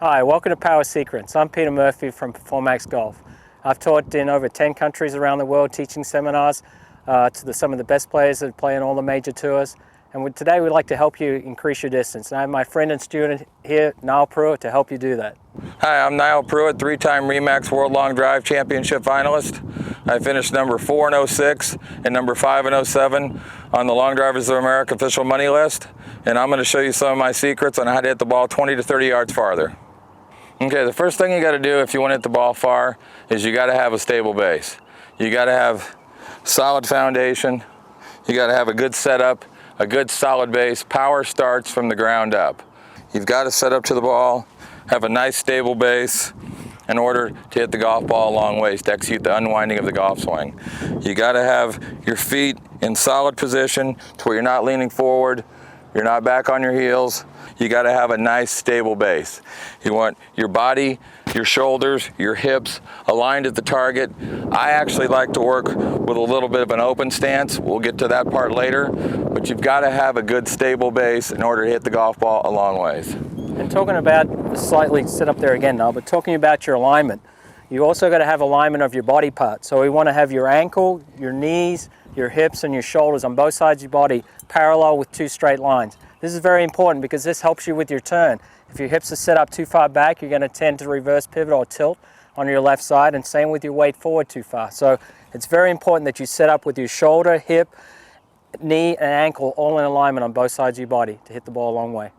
Hi, welcome to Power Secrets. I'm Peter Murphy from PerformaxGolf. I've taught in over 10 countries around the world, teaching seminars to some of the best players that play in all the major tours. And today we'd like to help you increase your distance. And I have my friend and student here, Nyle Pruitt, to help you do that. Hi, I'm Nyle Pruitt, three-time RE/MAX World Long Drive Championship finalist. I finished number 4 in 06 and number 5 in 07 on the Long Drivers of America official money list. And I'm going to show you some of my secrets on how to hit the ball 20 to 30 yards farther. Okay, the first thing you got to do if you want to hit the ball far is you got to have a stable base. You got to have solid foundation. You got to have a good setup, a good solid base. Power starts from the ground up. You've got to set up to the ball, have a nice stable base in order to hit the golf ball a long ways, to execute the unwinding of the golf swing. You got to have your feet in solid position to where you're not leaning forward, you're not back on your heels. You got to have a nice stable base. You want your body, your shoulders, your hips aligned at the target. I actually like to work with a little bit of an open stance. We'll get to that part later, but you've got to have a good stable base in order to hit the golf ball a long ways. And talking about, slightly sit up there again now, but talking about your alignment, you also got to have alignment of your body parts. So we want to have your ankle, your knees, your hips and your shoulders on both sides of your body parallel with 2 straight lines. This is very important because this helps you with your turn. If your hips are set up too far back, you're going to tend to reverse pivot or tilt on your left side, and same with your weight forward too far. So it's very important that you set up with your shoulder, hip, knee and ankle all in alignment on both sides of your body to hit the ball a long way.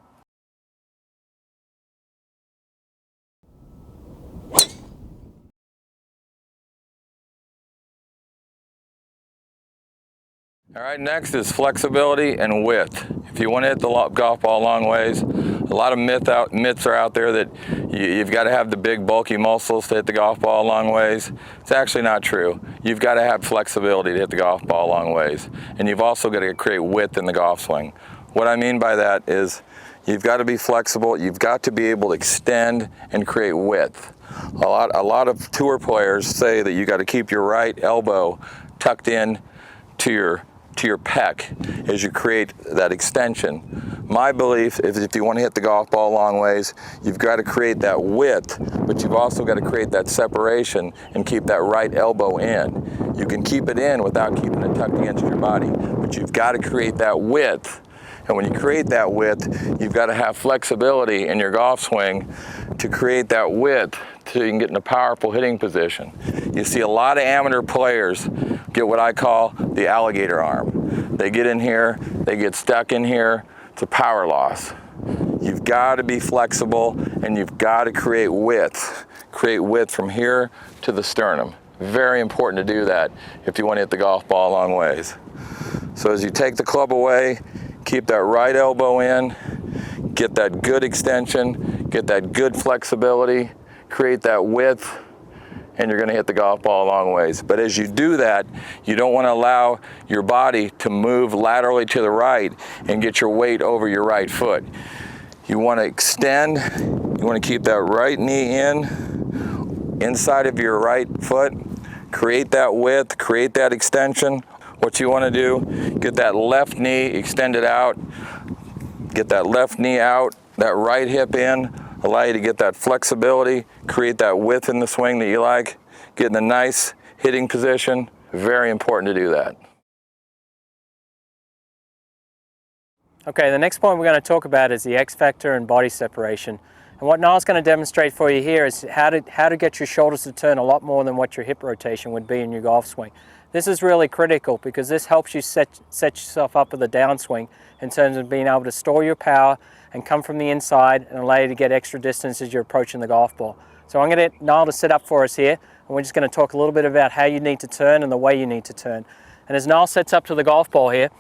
All right, next is flexibility and width. If you want to hit the golf ball a long ways, a lot of myths are out there that you've got to have the big bulky muscles to hit the golf ball a long ways. It's actually not true. You've got to have flexibility to hit the golf ball a long ways. And you've also got to create width in the golf swing. What I mean by that is you've got to be flexible, you've got to be able to extend and create width. A lot of tour players say that you got to keep your right elbow tucked in to your pec as you create that extension. My belief is if you want to hit the golf ball a long ways, you've got to create that width, but you've also got to create that separation and keep that right elbow in. You can keep it in without keeping it tucked against your body, but you've got to create that width. And when you create that width, you've got to have flexibility in your golf swing to create that width so you can get in a powerful hitting position. You see a lot of amateur players get what I call the alligator arm. They get in here, they get stuck in here, it's a power loss. You've got to be flexible and you've got to create width. Create width from here to the sternum. Very important to do that if you want to hit the golf ball a long ways. So as you take the club away, keep that right elbow in, get that good extension, get that good flexibility, create that width, and you're going to hit the golf ball a long ways. But as you do that, you don't want to allow your body to move laterally to the right and get your weight over your right foot. You want to extend, you want to keep that right knee inside of your right foot, create that width, create that extension. What you want to do, get that left knee extended out, get that left knee out, that right hip in, allow you to get that flexibility, create that width in the swing that you like, get in a nice hitting position. Very important to do that. Okay, the next point we're going to talk about is the X factor and body separation. And what Niall's going to demonstrate for you here is how to get your shoulders to turn a lot more than what your hip rotation would be in your golf swing. This is really critical because this helps you set yourself up with a downswing in terms of being able to store your power and come from the inside and allow you to get extra distance as you're approaching the golf ball. So I'm going to get Nyle to sit up for us here, and we're just going to talk a little bit about how you need to turn and the way you need to turn. And as Nyle sets up to the golf ball here,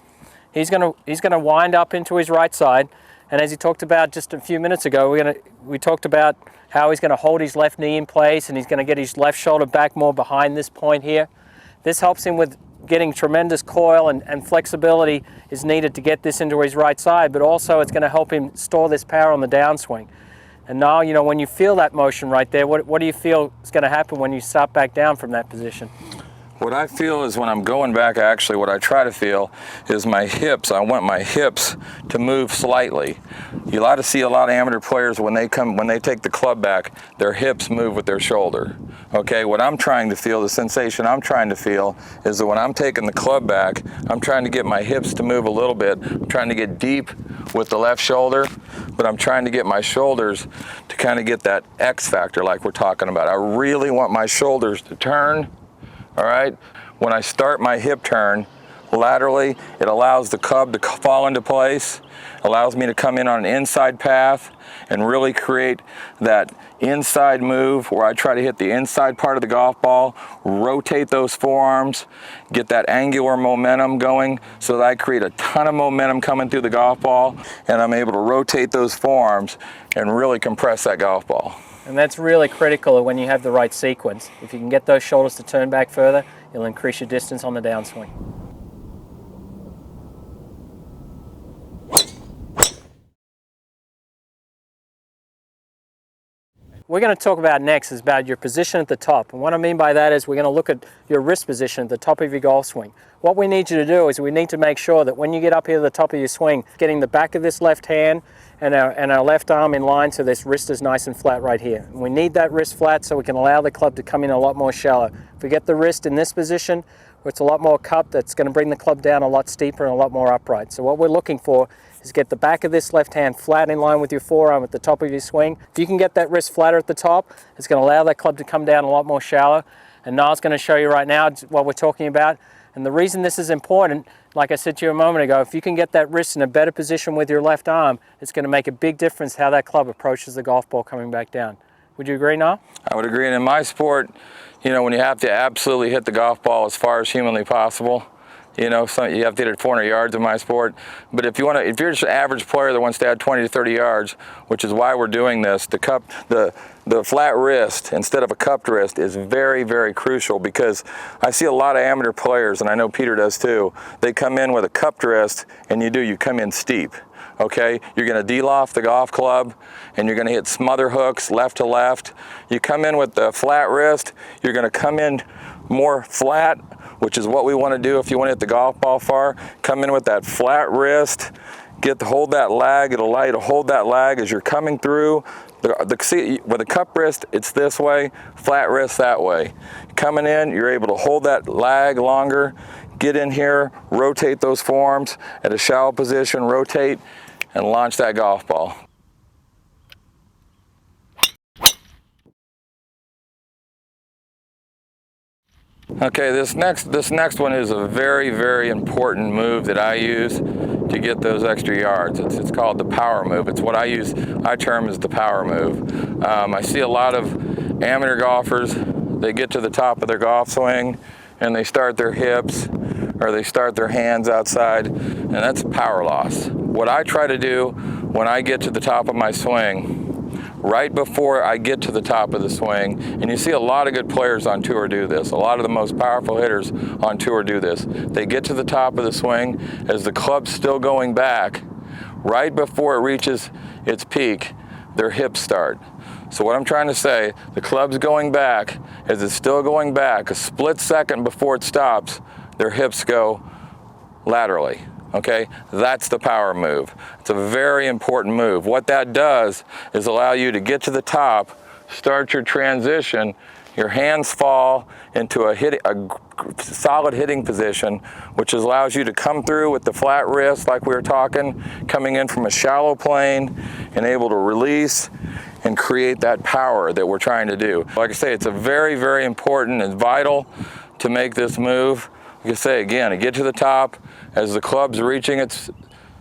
he's going to wind up into his right side, and as he talked about just a few minutes ago, we talked about how he's going to hold his left knee in place and he's going to get his left shoulder back more behind this point here. This helps him with getting tremendous coil and flexibility is needed to get this into his right side, but also it's going to help him store this power on the downswing. And now, you know, when you feel that motion right there, what do you feel is going to happen when you start back down from that position? What I feel is when I'm going back, actually what I try to feel is my hips. I want my hips to move slightly. You like to see a lot of amateur players when they take the club back, their hips move with their shoulder. Okay, what I'm trying to feel, the sensation I'm trying to feel is that when I'm taking the club back, I'm trying to get my hips to move a little bit. I'm trying to get deep with the left shoulder, but I'm trying to get my shoulders to kind of get that X factor like we're talking about. I really want my shoulders to turn. All right, when I start my hip turn laterally, it allows the club to fall into place, allows me to come in on an inside path and really create that inside move where I try to hit the inside part of the golf ball, rotate those forearms, get that angular momentum going so that I create a ton of momentum coming through the golf ball, and I'm able to rotate those forearms and really compress that golf ball. And that's really critical when you have the right sequence. If you can get those shoulders to turn back further, you'll increase your distance on the downswing. We're going to talk about next is about your position at the top. And what I mean by that is we're going to look at your wrist position at the top of your golf swing. What we need you to do is we need to make sure that when you get up here to the top of your swing, getting the back of this left hand and our left arm in line so this wrist is nice and flat right here. And we need that wrist flat so we can allow the club to come in a lot more shallow. If we get the wrist in this position, where it's a lot more cupped, that's going to bring the club down a lot steeper and a lot more upright. So what we're looking for is get the back of this left hand flat in line with your forearm at the top of your swing. If you can get that wrist flatter at the top, it's going to allow that club to come down a lot more shallow. And Nile's going to show you right now what we're talking about. And the reason this is important, like I said to you a moment ago, if you can get that wrist in a better position with your left arm, it's going to make a big difference how that club approaches the golf ball coming back down. Would you agree, Nyle? I would agree. And in my sport, you know, when you have to absolutely hit the golf ball as far as humanly possible, you know, you have to hit it 400 yards in my sport. But if you're just an average player that wants to add 20 to 30 yards, which is why we're doing this, the flat wrist instead of a cupped wrist is very, very crucial, because I see a lot of amateur players, and I know Peter does too, they come in with a cupped wrist, and you come in steep. Okay, you're going to de-loft the golf club, and you're going to hit smother hooks left to left. You come in with the flat wrist, you're going to come in more flat, which is what we want to do if you want to hit the golf ball far. Come in with that flat wrist, hold that lag. It'll allow you to hold that lag as you're coming through. With a cup wrist, it's this way, flat wrist that way. Coming in, you're able to hold that lag longer, get in here, rotate those forearms at a shallow position, rotate, and launch that golf ball. Okay, this next one is a very, very important move that I use to get those extra yards. It's called the power move. It's what I term as the power move. I see a lot of amateur golfers, they get to the top of their golf swing and they start their hips or they start their hands outside, and that's power loss. What I try to do when I get to the top of my swing, right before I get to the top of the swing, and you see a lot of good players on tour do this, a lot of the most powerful hitters on tour do this. They get to the top of the swing as the club's still going back, right before it reaches its peak, their hips start. So what I'm trying to say, the club's going back, as it's still going back, a split second before it stops, their hips go laterally. Okay, that's the power move. It's a very important move. What that does is allow you to get to the top, start your transition, your hands fall into a solid hitting position, which allows you to come through with the flat wrist like we were talking, coming in from a shallow plane and able to release and create that power that we're trying to do. Like I say, it's a very, very important and vital to make this move. Like I say again, to get to the top, as the club's reaching its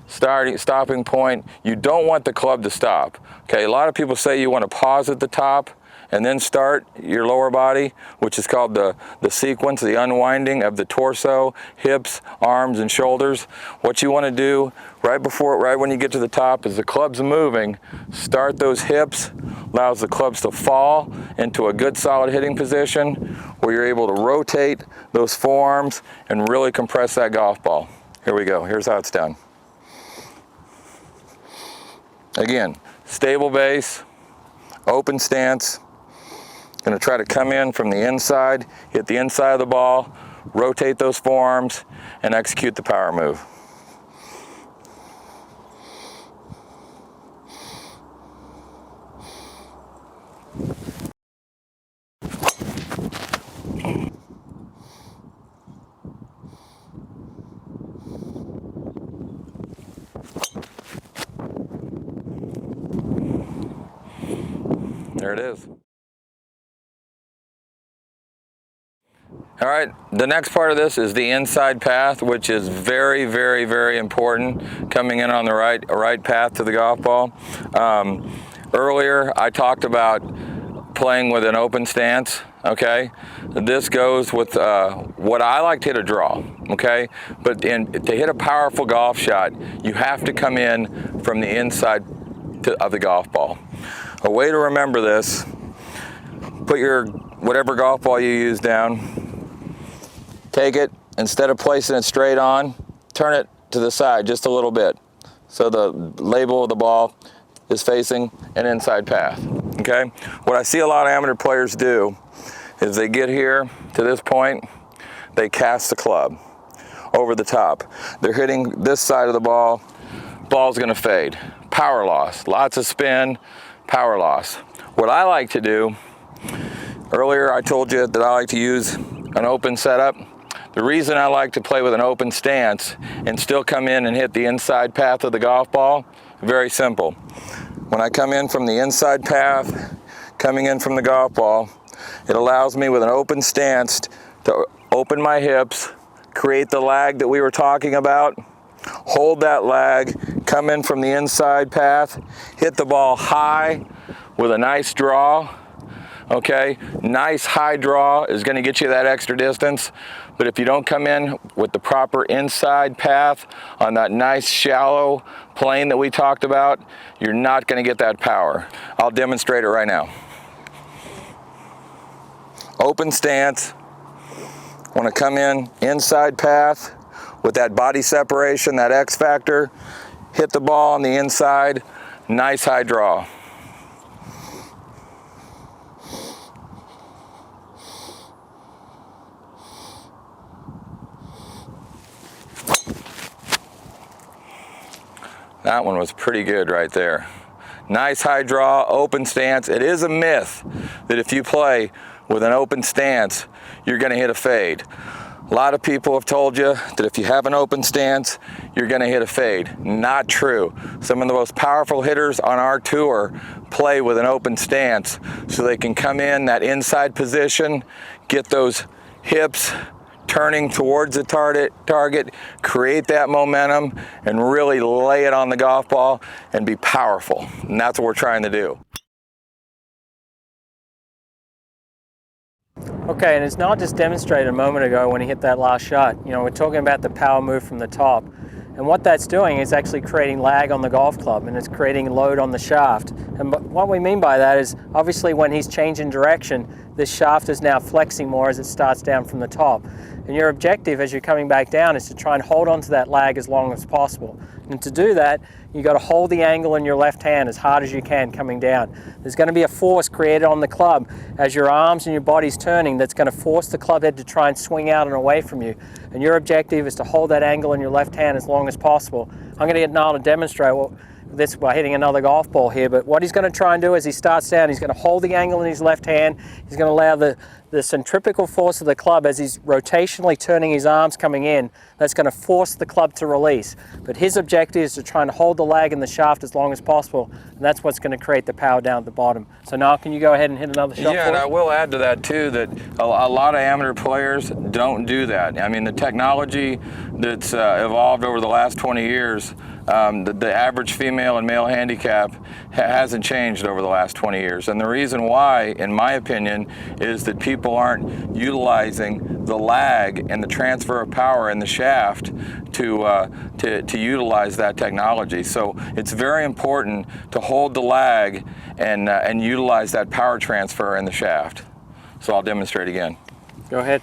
stopping point, you don't want the club to stop. Okay, a lot of people say you want to pause at the top and then start your lower body, which is called the sequence, the unwinding of the torso, hips, arms, and shoulders. What you want to do right when you get to the top is the club's moving, start those hips, allows the clubs to fall into a good solid hitting position where you're able to rotate those forearms and really compress that golf ball. Here we go, here's how it's done. Again, stable base, open stance. Going to try to come in from the inside, hit the inside of the ball, rotate those forearms, and execute the power move. There it is. All right, the next part of this is the inside path, which is very, very, very important, coming in on the right path to the golf ball. Earlier, I talked about playing with an open stance, okay? This goes with what I like to hit a draw, okay? But to hit a powerful golf shot, you have to come in from the inside of the golf ball. A way to remember this, put your whatever golf ball you use down, take it, instead of placing it straight on, turn it to the side just a little bit. So the label of the ball is facing an inside path, okay? What I see a lot of amateur players do is they get here to this point, they cast the club over the top. They're hitting this side of the ball, ball's gonna fade. Power loss, lots of spin, power loss. What I like to do, earlier I told you that I like to use an open setup. The reason I like to play with an open stance and still come in and hit the inside path of the golf ball, very simple. When I come in from the inside path, coming in from the golf ball, it allows me with an open stance to open my hips, create the lag that we were talking about, hold that lag, come in from the inside path, hit the ball high with a nice draw, okay? Nice high draw is gonna get you that extra distance, but if you don't come in with the proper inside path on that nice shallow plane that we talked about, you're not gonna get that power. I'll demonstrate it right now. Open stance, wanna come in inside path with that body separation, that X factor, hit the ball on the inside, nice high draw. That one was pretty good right there. Nice high draw, open stance. It is a myth that if you play with an open stance, you're gonna hit a fade. A lot of people have told you that if you have an open stance, you're gonna hit a fade. Not true. Some of the most powerful hitters on our tour play with an open stance so they can come in that inside position, get those hips turning towards the target, create that momentum, and really lay it on the golf ball and be powerful. And that's what we're trying to do. Okay, and it's not just demonstrated a moment ago when he hit that last shot. You know, we're talking about the power move from the top. And what that's doing is actually creating lag on the golf club, and it's creating load on the shaft. And what we mean by that is, obviously when he's changing direction, this shaft is now flexing more as it starts down from the top. And your objective as you're coming back down is to try and hold on to that lag as long as possible. And to do that, you've got to hold the angle in your left hand as hard as you can coming down. There's going to be a force created on the club as your arms and your body's turning that's going to force the club head to try and swing out and away from you. And your objective is to hold that angle in your left hand as long as possible. I'm going to get Nyle to demonstrate this by hitting another golf ball here, but what he's going to try and do as he starts down, he's going to hold the angle in his left hand. He's going to allow the centripetal force of the club as he's rotationally turning his arms coming in, that's going to force the club to release. But his objective is to try and hold the lag in the shaft as long as possible, and that's what's going to create the power down at the bottom. So Nyle, can you go ahead and hit another shot? Yeah, and I will add to that too that a lot of amateur players don't do that. I mean, the technology that's evolved over the last 20 years, the average female and male handicap hasn't changed over the last 20 years. And the reason why, in my opinion, is that people aren't utilizing the lag and the transfer of power in the shaft to utilize that technology. So it's very important to hold the lag and utilize that power transfer in the shaft. So I'll demonstrate again. Go ahead.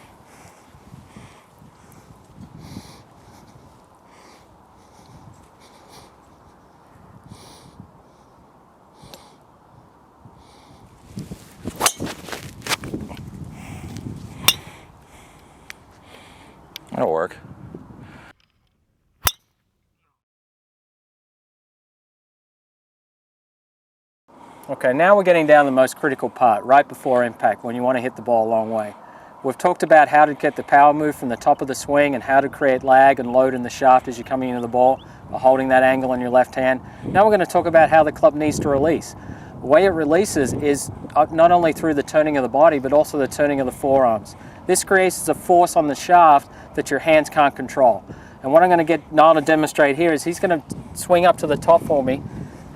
Okay, now we're getting down to the most critical part, right before impact, when you want to hit the ball a long way. We've talked about how to get the power move from the top of the swing and how to create lag and load in the shaft as you're coming into the ball by holding that angle in your left hand. Now we're going to talk about how the club needs to release. The way it releases is not only through the turning of the body, but also the turning of the forearms. This creates a force on the shaft that your hands can't control. And what I'm going to get Nyle to demonstrate here is he's going to swing up to the top for me,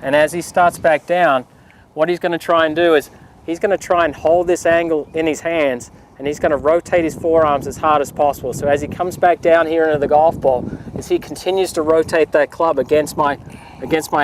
and as he starts back down, what he's going to try and do is he's going to try and hold this angle in his hands, and he's going to rotate his forearms as hard as possible. So as he comes back down here into the golf ball, as he continues to rotate that club against my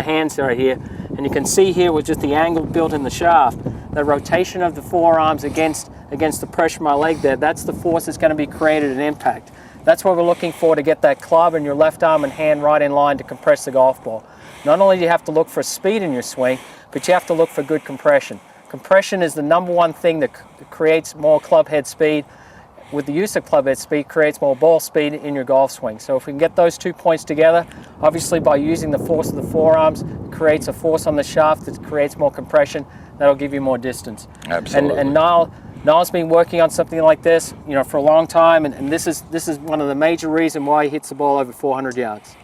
hands right here, and you can see here with just the angle built in the shaft, the rotation of the forearms against the pressure of my leg there, that's the force that's going to be created at impact. That's what we're looking for to get that club and your left arm and hand right in line to compress the golf ball. Not only do you have to look for speed in your swing, but you have to look for good compression. Compression is the number one thing that creates more club head speed. With the use of club head speed, creates more ball speed in your golf swing. So if we can get those 2 points together, obviously by using the force of the forearms, it creates a force on the shaft that creates more compression. That'll give you more distance. Absolutely. And Nyle's been working on something like this, for a long time, and this is one of the major reasons why he hits the ball over 400 yards.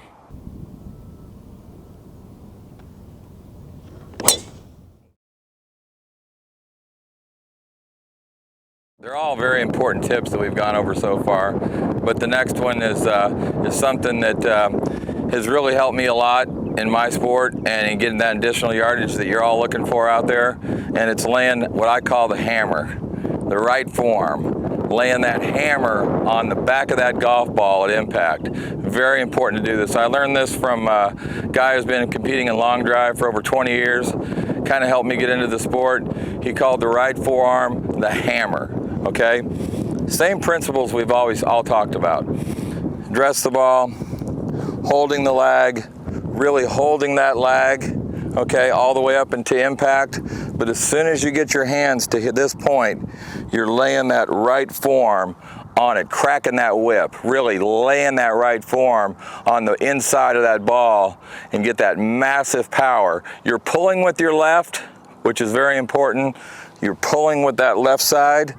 They're all very important tips that we've gone over so far, but the next one is something that has really helped me a lot in my sport and in getting that additional yardage that you're all looking for out there, and it's laying what I call the hammer, the right form, laying that hammer on the back of that golf ball at impact. Very important to do this. I learned this from a guy who's been competing in long drive for over 20 years, kind of helped me get into the sport. He called the right forearm the hammer. Okay, same principles we've always all talked about. Dress the ball, holding the lag, really holding that lag, okay, all the way up into impact. But as soon as you get your hands to hit this point, you're laying that right forearm on it, cracking that whip, really laying that right forearm on the inside of that ball and get that massive power. You're pulling with your left, which is very important. You're pulling with that left side.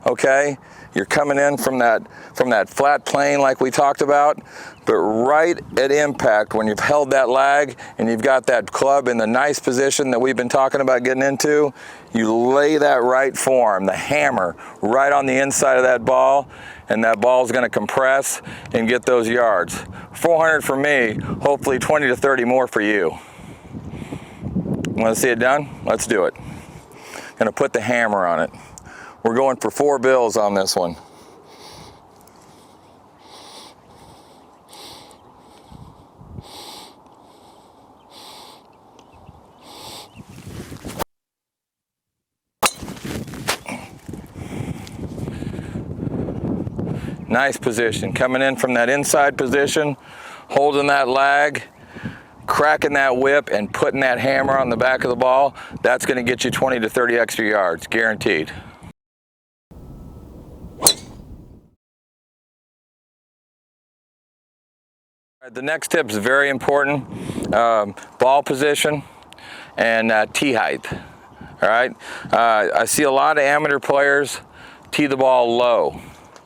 Okay, you're coming in from that flat plane like we talked about, but right at impact, when you've held that lag and you've got that club in the nice position that we've been talking about getting into, you lay that right form, the hammer, right on the inside of that ball, and that ball is going to compress and get those yards. 400 for me, hopefully 20 to 30 more for you. Want to see it done? Let's do it. Going to put the hammer on it. We're going for 4 bills on this one. Nice position. Coming in from that inside position, holding that lag, cracking that whip, and putting that hammer on the back of the ball. That's going to get you 20 to 30 extra yards, guaranteed. The next tip is very important, ball position and tee height. All right, I see a lot of amateur players tee the ball low.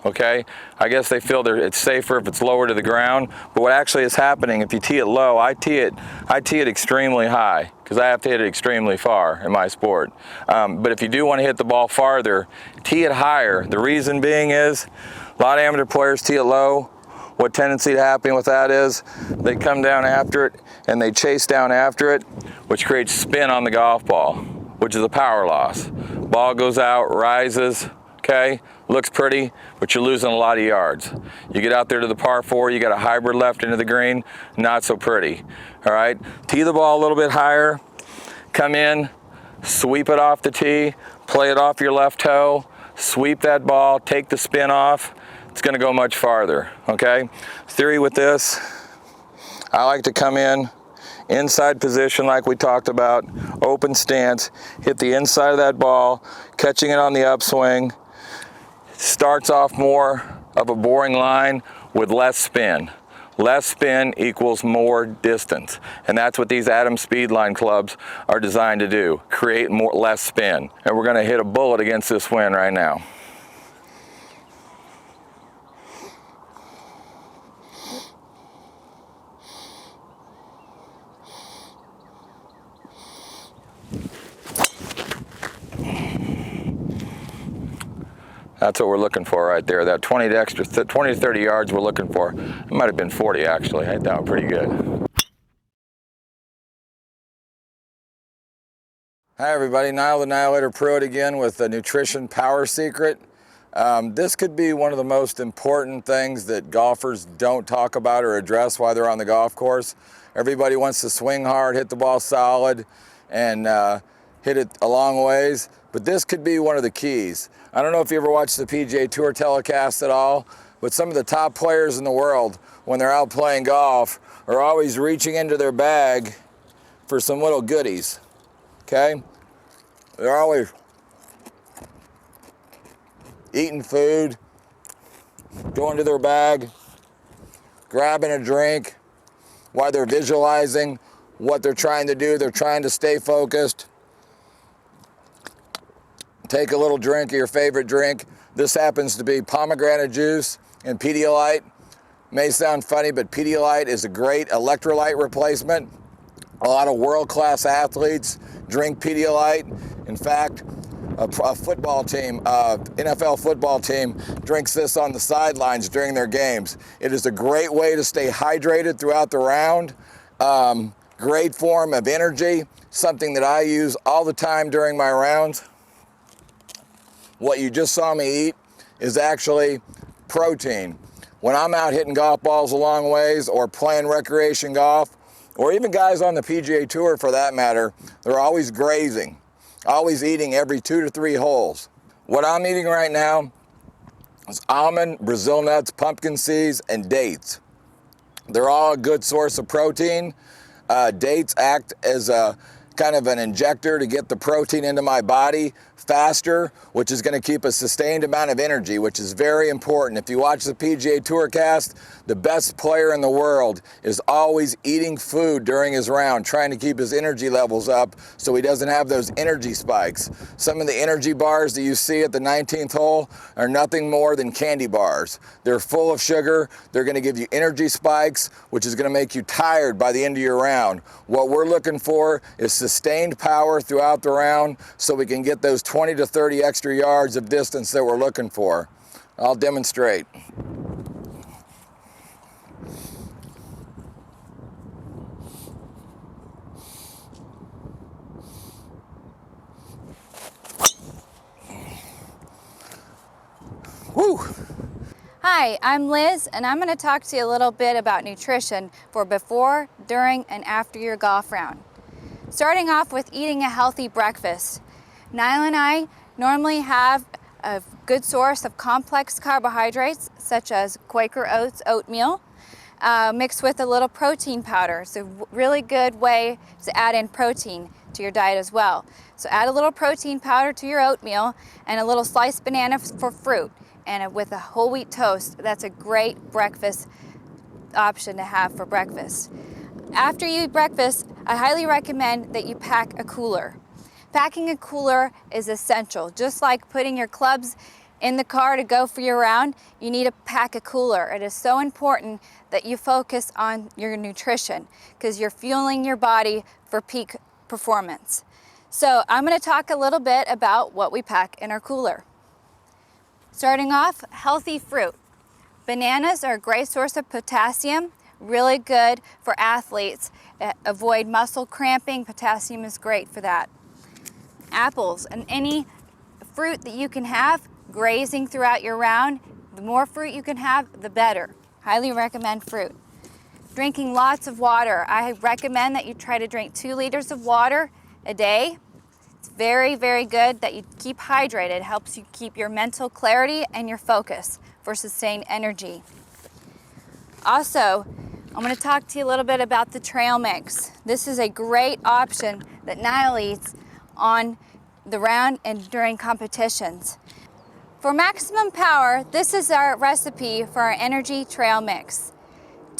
Okay, I guess they feel it's safer if it's lower to the ground, but what actually is happening if you tee it low, I tee it extremely high because I have to hit it extremely far in my sport. But if you do want to hit the ball farther, tee it higher. The reason being is a lot of amateur players tee it low. What tendency to happen with that is they come down after it and they chase down after it, which creates spin on the golf ball, which is a power loss. Ball goes out, rises, okay, looks pretty, but you're losing a lot of yards. You get out there to the par 4, you got a hybrid left into the green, not so pretty. All right, tee the ball a little bit higher, come in, sweep it off the tee, play it off your left toe, sweep that ball, take the spin off. It's going to go much farther, okay? Theory with this, I like to come in, inside position like we talked about, open stance, hit the inside of that ball, catching it on the upswing. Starts off more of a boring line with less spin. Less spin equals more distance. And that's what these Atom Speedline clubs are designed to do, create less spin. And we're gonna hit a bullet against this wind right now. That's what we're looking for right there. That 20 to 30 yards we're looking for. It might have been 40 actually. I hit that one pretty good. Hi everybody, Nyle the Nyle Pruitt again with the Nutrition Power Secret. This could be one of the most important things that golfers don't talk about or address while they're on the golf course. Everybody wants to swing hard, hit the ball solid, and hit it a long ways, but this could be one of the keys. I don't know if you ever watched the PGA Tour telecast at all, but some of the top players in the world, when they're out playing golf, are always reaching into their bag for some little goodies, okay? They're always eating food, going to their bag, grabbing a drink while they're visualizing what they're trying to do. They're trying to stay focused. Take a little drink of your favorite drink. This happens to be pomegranate juice and Pedialyte. May sound funny, but Pedialyte is a great electrolyte replacement. A lot of world-class athletes drink Pedialyte. In fact, a football team, NFL football team, drinks this on the sidelines during their games. It is a great way to stay hydrated throughout the round. Great form of energy, something that I use all the time during my rounds. What you just saw me eat is actually protein. When I'm out hitting golf balls a long ways or playing recreation golf, or even guys on the PGA Tour for that matter, they're always grazing, always eating every 2 to 3 holes. What I'm eating right now is almond, Brazil nuts, pumpkin seeds, and dates. They're all a good source of protein. Dates act as a kind of an injector to get the protein into my body faster, which is going to keep a sustained amount of energy, which is very important. If you watch the PGA Tour cast, the best player in the world is always eating food during his round, trying to keep his energy levels up so he doesn't have those energy spikes. Some of the energy bars that you see at the 19th hole are nothing more than candy bars. They're full of sugar. They're going to give you energy spikes, which is going to make you tired by the end of your round. What we're looking for is sustained power throughout the round so we can get those 20 to 30 extra yards of distance that we're looking for. I'll demonstrate. Woo! Hi, I'm Liz, and I'm going to talk to you a little bit about nutrition for before, during, and after your golf round. Starting off with eating a healthy breakfast. Nyle and I normally have a good source of complex carbohydrates, such as Quaker Oats oatmeal, mixed with a little protein powder. It's a really good way to add in protein to your diet as well. So add a little protein powder to your oatmeal and a little sliced banana for fruit. And with a whole wheat toast, that's a great breakfast option to have for breakfast. After you eat breakfast, I highly recommend that you pack a cooler. Packing a cooler is essential. Just like putting your clubs in the car to go for your round, you need to pack a cooler. It is so important that you focus on your nutrition because you're fueling your body for peak performance. So I'm going to talk a little bit about what we pack in our cooler. Starting off, healthy fruit. Bananas are a great source of potassium, really good for athletes. Avoid muscle cramping. Potassium is great for that. Apples and any fruit that you can have grazing throughout your round. The more fruit you can have, the better. Highly recommend fruit. Drinking lots of water. I recommend that you try to drink 2 liters of water a day. It's very, very good that you keep hydrated. It helps you keep your mental clarity and your focus for sustained energy. Also, I'm going to talk to you a little bit about the trail mix. This is a great option that Nyle eats on the round and during competitions. For maximum power, this is our recipe for our energy trail mix.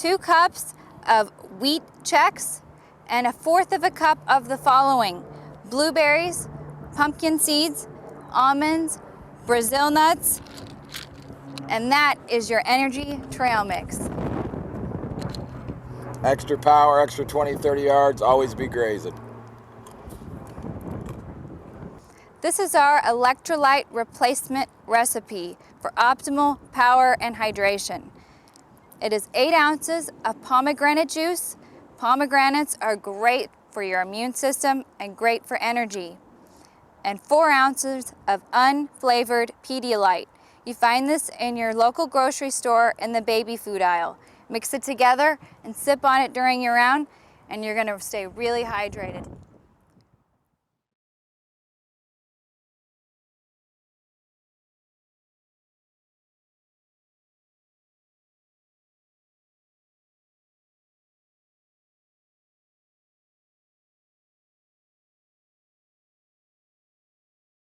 2 cups of wheat checks, and 1/4 of a cup of the following: blueberries, pumpkin seeds, almonds, Brazil nuts, and that is your energy trail mix. Extra power, extra 20, 30 yards, always be grazing. This is our electrolyte replacement recipe for optimal power and hydration. It is 8 ounces of pomegranate juice. Pomegranates are great for your immune system and great for energy. And 4 ounces of unflavored Pedialyte. You find this in your local grocery store in the baby food aisle. Mix it together and sip on it during your round, and you're gonna stay really hydrated.